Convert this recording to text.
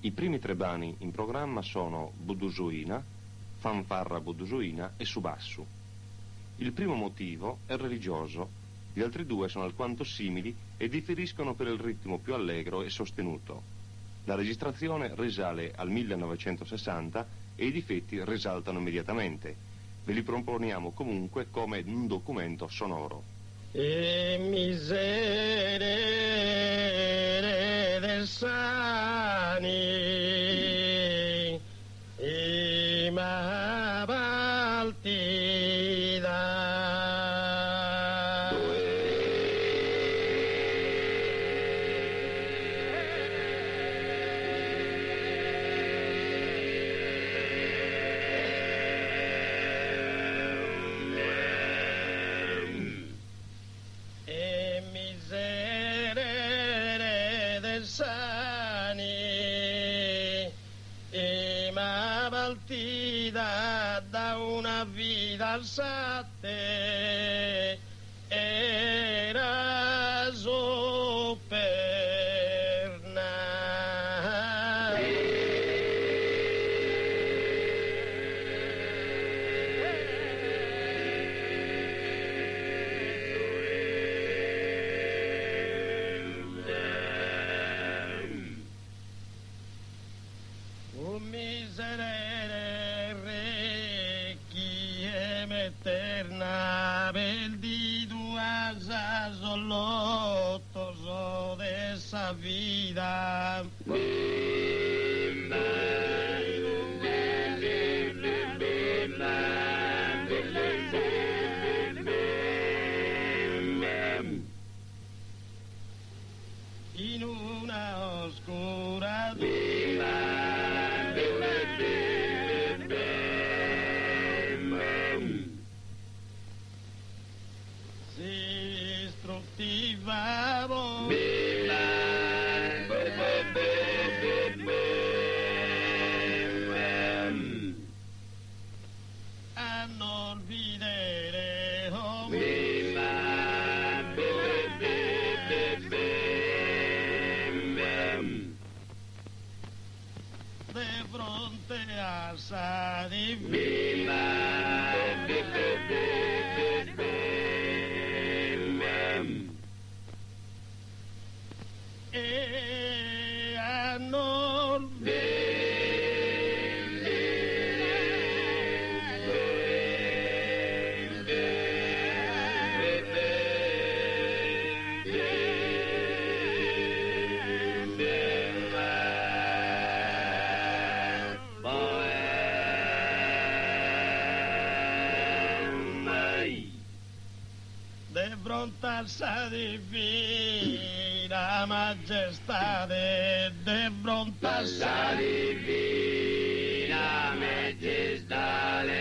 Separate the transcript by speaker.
Speaker 1: I primi 3 brani in programma sono Budusuina, Fanfarra Budusuina e Subassu. Il primo motivo è religioso, gli altri 2 sono alquanto simili e differiscono per il ritmo più allegro e sostenuto. La registrazione risale al 1960 e i difetti risaltano immediatamente. Ve li proponiamo comunque come un documento sonoro.
Speaker 2: E miserere del sani e da una vita alzate era eterna per di tua solotto so de esa vida. In una oscura a non vedere de fronte a sa e a non de fronte a sa divina majestade, de fronte a sa divina majestade.